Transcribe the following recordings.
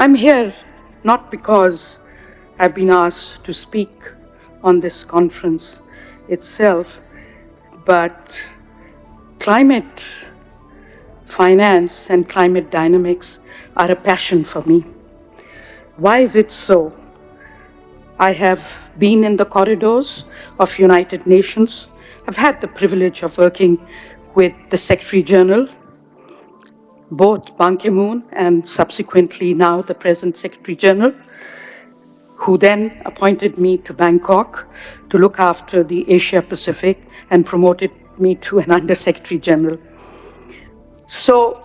I'm here not because I've been asked to speak on this conference itself, but climate finance and climate dynamics are a passion for me. Why is it so? I have been in the corridors of United Nations. I've had the privilege of working with the Secretary General, both Ban Ki-moon and subsequently now the present Secretary General, who then appointed me to Bangkok to look after the Asia Pacific and promoted me to an Under-Secretary General. So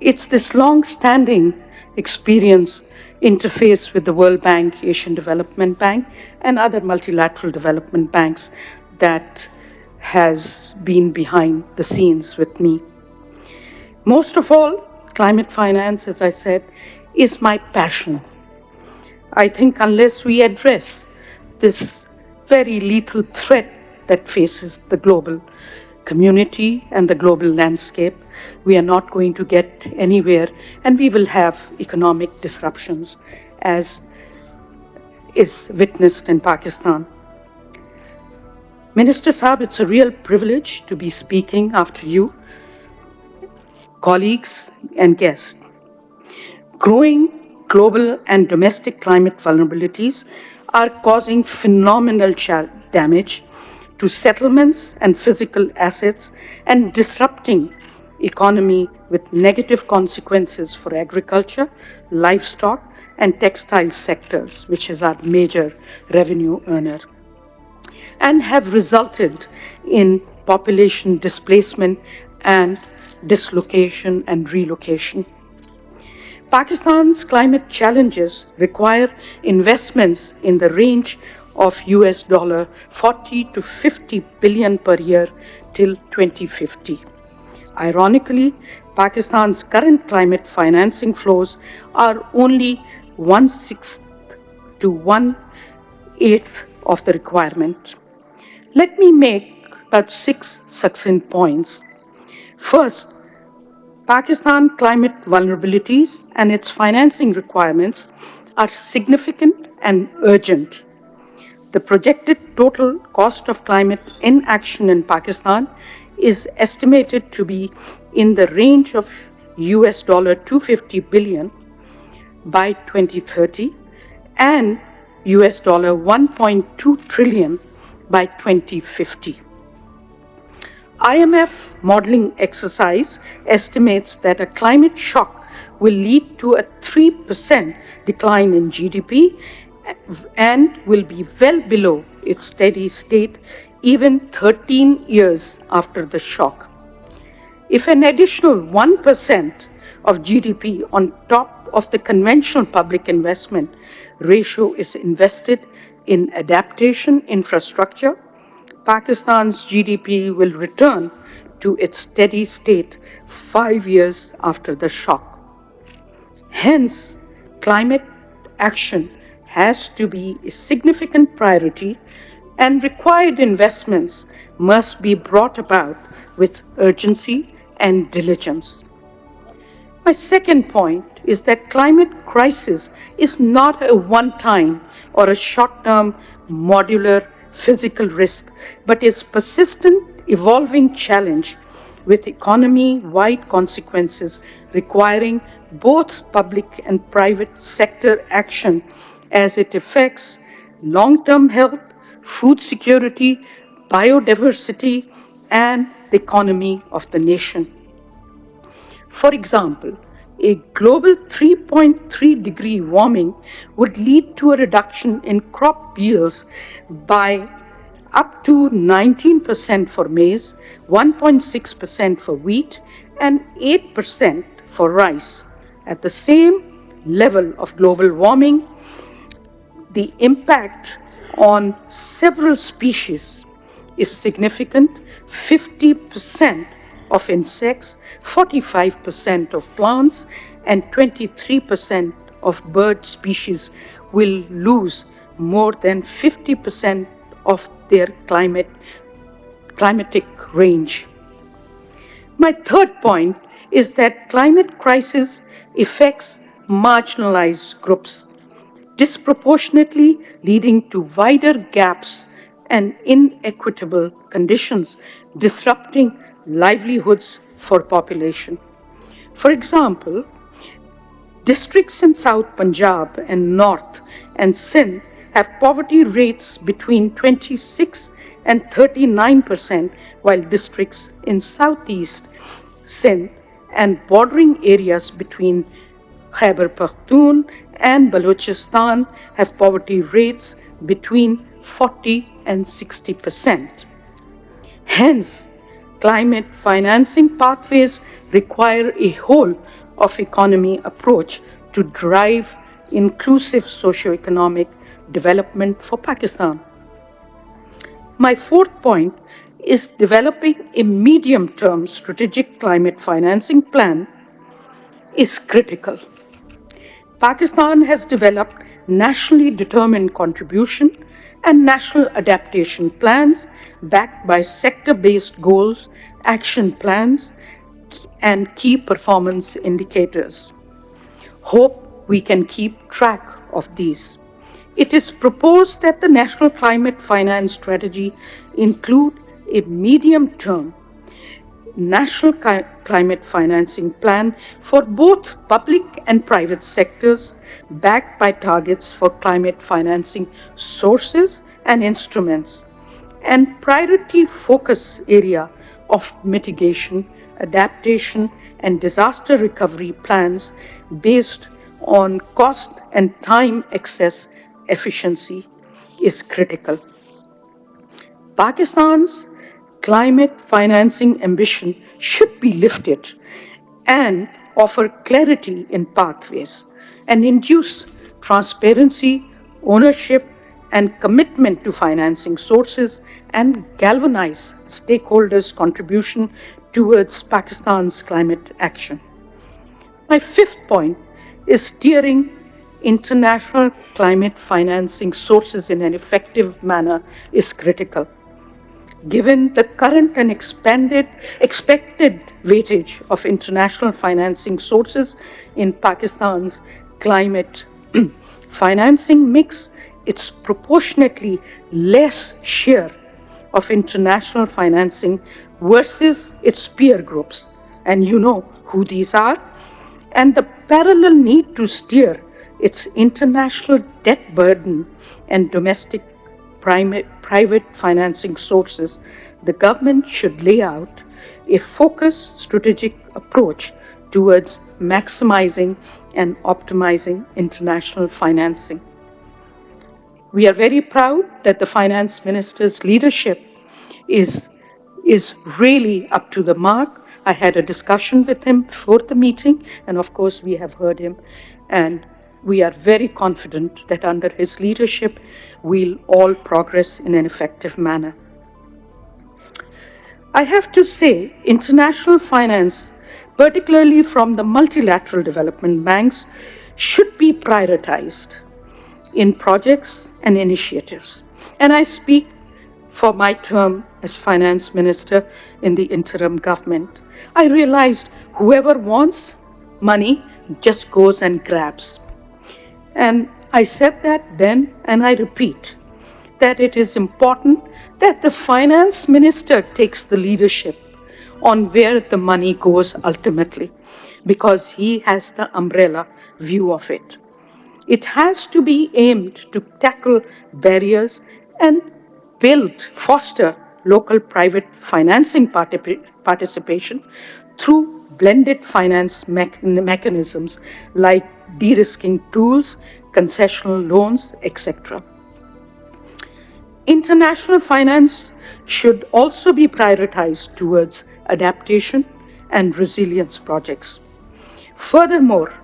it's this long-standing experience interface with the World Bank, Asian Development Bank, and other multilateral development banks that has been behind the scenes with me. Most of all, climate finance, as I said, is my passion. I think unless we address this very lethal threat that faces the global community and the global landscape, we are not going to get anywhere, and we will have economic disruptions, as is witnessed in Pakistan. Minister Saab, it's a real privilege to be speaking after you, colleagues and guests. Growing global and domestic climate vulnerabilities are causing phenomenal damage to settlements and physical assets and disrupting economy with negative consequences for agriculture, livestock, and textile sectors, which is our major revenue earner, and have resulted in population displacement and dislocation and relocation. Pakistan's climate challenges require investments in the range of $40 to $50 billion per year till 2050. Ironically, Pakistan's current climate financing flows are only 1/6 to 1/8 of the requirement. Let me make about 6 succinct points. First, Pakistan climate vulnerabilities and its financing requirements are significant and urgent. The projected total cost of climate inaction in Pakistan is estimated to be in the range of $250 billion by 2030 and $1.2 trillion by 2050. IMF modeling exercise estimates that a climate shock will lead to a 3% decline in GDP and will be well below its steady state even 13 years after the shock. If an additional 1% of GDP on top of the conventional public investment ratio is invested in adaptation infrastructure, Pakistan's GDP will return to its steady state 5 years after the shock. Hence, climate action has to be a significant priority, and required investments must be brought about with urgency and diligence. My second point is that climate crisis is not a one-time or a short-term modular physical risk, but is persistent, evolving challenge with economy-wide consequences requiring both public and private sector action as it affects long-term health, food security, biodiversity, and the economy of the nation. For example, a global 3.3-degree warming would lead to a reduction in crop yields by up to 19% for maize, 1.6% for wheat, and 8% for rice. At the same level of global warming, the impact on several species is significant. 50% of insects, 45% of plants, and 23% of bird species will lose more than 50% of their climatic range. My third point is that climate crisis affects marginalized groups, disproportionately leading to wider gaps and inequitable conditions, disrupting livelihoods for population. For example, districts in South Punjab and North and Sindh have poverty rates between 26 and 39%, while districts in Southeast Sindh and bordering areas between Khyber Pakhtunkhwa and Balochistan have poverty rates between 40 and 60%. Hence, climate financing pathways require a whole of economy approach to drive inclusive socio-economic development for Pakistan. My fourth point is developing a medium-term strategic climate financing plan is critical. Pakistan has developed nationally determined contribution and national adaptation plans backed by sector-based goals, action plans, and key performance indicators. Hope we can keep track of these. It is proposed that the National Climate Finance Strategy include a medium-term national climate financing plan for both public and private sectors, backed by targets for climate financing sources and instruments, and priority focus area of mitigation, adaptation, and disaster recovery plans based on cost and time access efficiency is critical. Pakistan's climate financing ambition should be lifted and offer clarity in pathways and induce transparency, ownership, and commitment to financing sources and galvanize stakeholders' contribution towards Pakistan's climate action. My fifth point is steering international climate financing sources in an effective manner is critical. Given the current and expected weightage of international financing sources in Pakistan's climate financing mix, it's proportionately less share of international financing versus its peer groups. And you know who these are. And the parallel need to steer its international debt burden and domestic private financing sources, the government should lay out a focused strategic approach towards maximizing and optimizing international financing. We are very proud that the finance minister's leadership is really up to the mark. I had a discussion with him before the meeting, and of course we have heard him, and we are very confident that under his leadership, we'll all progress in an effective manner. I have to say, international finance, particularly from the multilateral development banks, should be prioritized in projects and initiatives. And I speak for my term as finance minister in the interim government. I realized whoever wants money just goes and grabs. And I said that then, and I repeat, that it is important that the finance minister takes the leadership on where the money goes ultimately, because he has the umbrella view of it. It has to be aimed to tackle barriers and foster local private financing participation through blended finance mechanisms like de-risking tools, concessional loans, etc. International finance should also be prioritized towards adaptation and resilience projects. Furthermore,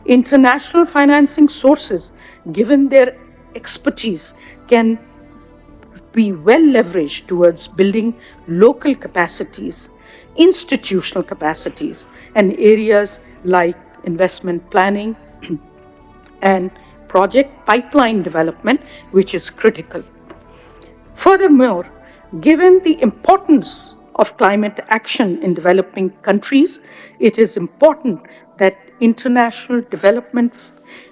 international financing sources, given their expertise, can be well leveraged towards building local capacities, institutional capacities, and areas like investment planning and project pipeline development, which is critical. Furthermore, given the importance of climate action in developing countries, it is important that international development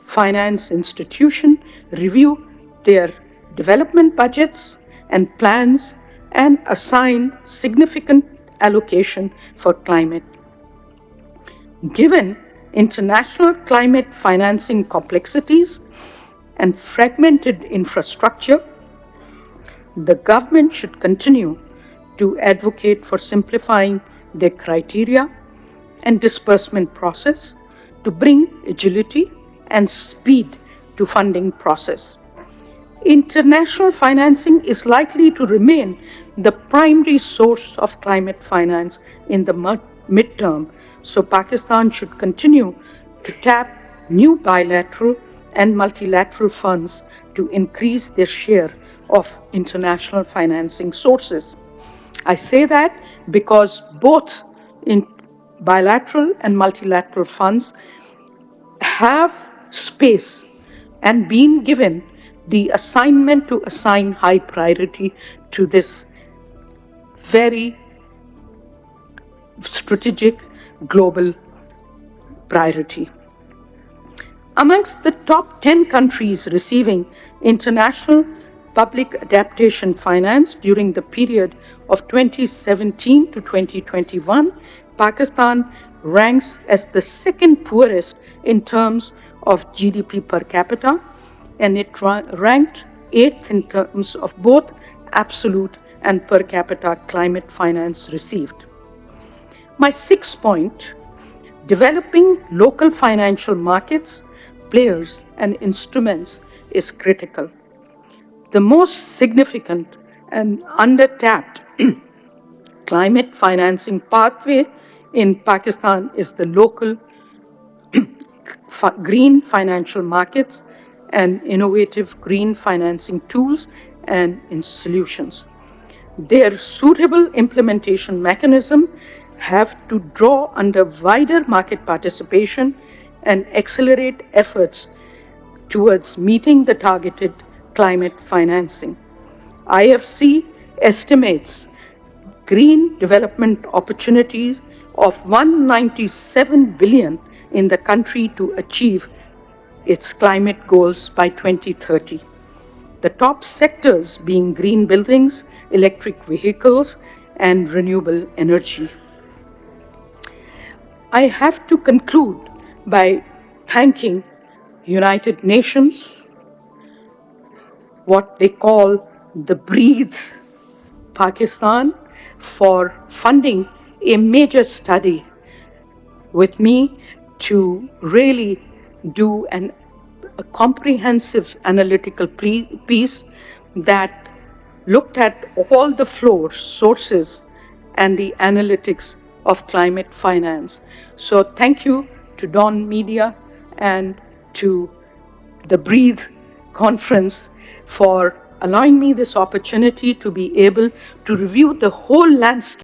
finance institution review their development budgets and plans and assign significant allocation for climate. Given international climate financing complexities and fragmented infrastructure, the government should continue to advocate for simplifying their criteria and disbursement process to bring agility and speed to funding process. International financing is likely to remain the primary source of climate finance in the midterm, so Pakistan should continue to tap new bilateral and multilateral funds to increase their share of international financing sources. I say that because both in bilateral and multilateral funds have space and been given the assignment to assign high priority to this very strategic global priority. Amongst the top 10 countries receiving international public adaptation finance during the period of 2017 to 2021, Pakistan ranks as the second poorest in terms of GDP per capita, and it ranked 8th in terms of both absolute and per capita climate finance received. My sixth point, developing local financial markets, players, and instruments is critical. The most significant and undertapped climate financing pathway in Pakistan is the local green financial markets and innovative green financing tools and solutions. Their suitable implementation mechanism have to draw under wider market participation and accelerate efforts towards meeting the targeted climate financing. IFC estimates green development opportunities of 197 billion in the country to achieve its climate goals by 2030. The top sectors being green buildings, electric vehicles, and renewable energy. I have to conclude by thanking United Nations, what they call the Breathe Pakistan, for funding a major study with me to really do a comprehensive analytical piece that looked at all the sources and the analytics of climate finance. So thank you to Dawn Media and to the Breathe Conference for allowing me this opportunity to be able to review the whole landscape